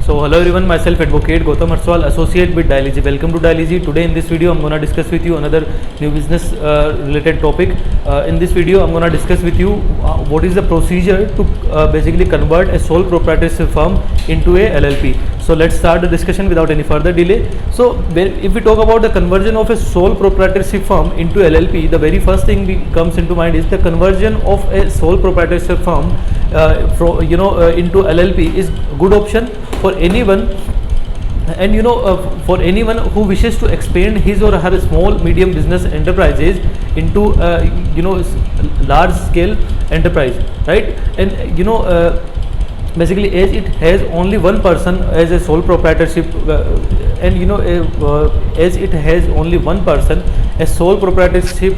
So hello everyone, myself Advocate Gautam Arswal, associate with Dialyzy. Welcome to Dialyzy. Today in this video I'm going to discuss with you another new business related topic. In this video I'm going to discuss with you what is the procedure to basically convert a sole proprietorship firm into a LLP. So let's start the discussion without any further delay. So if we talk about the conversion of a sole proprietorship firm into LLP, the very first thing comes into mind is the conversion of a sole proprietorship firm into LLP is good option for anyone, and for anyone who wishes to expand his or her small medium business enterprises into large scale enterprise, right? And basically, as it has only one person as a sole proprietorship, as it has only one person, a sole proprietorship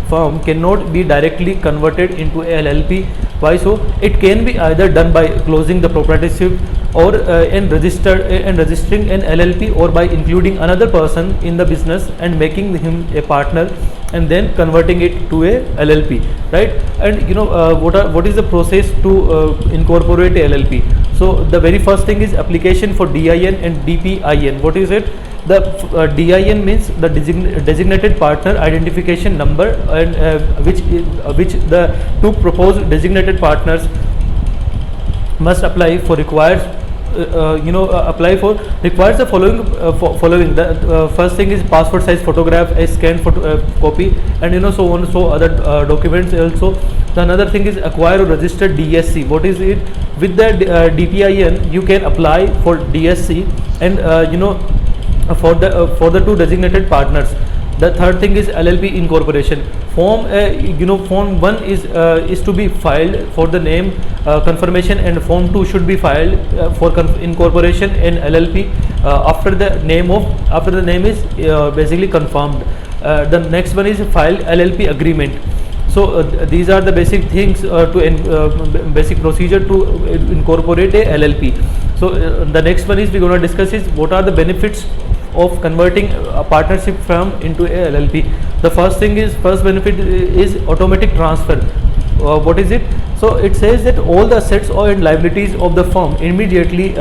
firm cannot be directly converted into a LLP. Why so? It can be either done by closing the proprietorship or registering an LLP, or by including another person in the business and making him a partner and then converting it to a LLP, right? And what is the process to incorporate a LLP? So the very first thing is application for DIN and DPIN. What is it? The DIN means the designated partner identification number, and which the two proposed designated partners must apply for requires the following. The first thing is passport size photograph, a scanned photo copy, and so on, so other documents also. The another thing is acquire or register DSC. What is it? With the DPIN you can apply for DSC, and for the two designated partners. The third thing is LLP incorporation. Form 1 is to be filed for the name confirmation, and Form 2 should be filed for incorporation in LLP after the name is basically confirmed. The next one is file LLP agreement. So these are the basic things basic procedure to incorporate a LLP. So the next one is we're going to discuss is what are the benefits of converting a partnership firm into a LLP. The first benefit is automatic transfer. What is it? So it says that all the assets and liabilities of the firm immediately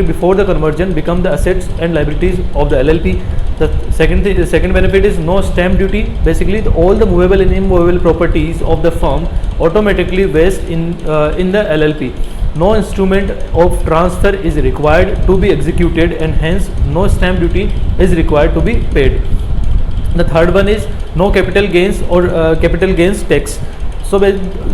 before the conversion become the assets and liabilities of the LLP. The second benefit is no stamp duty. Basically, all the movable and immovable properties of the firm automatically vest in the LLP. No instrument of transfer is required to be executed, and hence no stamp duty is required to be paid. The third one is no capital gains or capital gains tax. So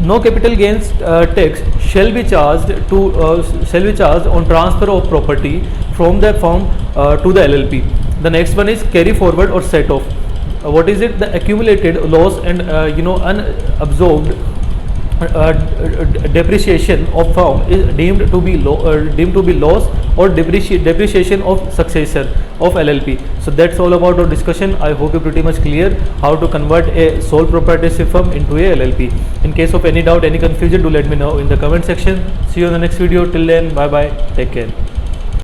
no capital gains tax shall be charged on transfer of property from the firm to the LLP. The next one is carry forward or set off. What is it? The accumulated loss and unabsorbed depreciation of firm is deemed to be loss or depreciation of successor of LLP. So that's all about our discussion. I hope you're pretty much clear how to convert a sole proprietorship firm into a LLP. In case of any doubt, any confusion, do let me know in the comment section. See you in the next video. Till then, bye bye, take care.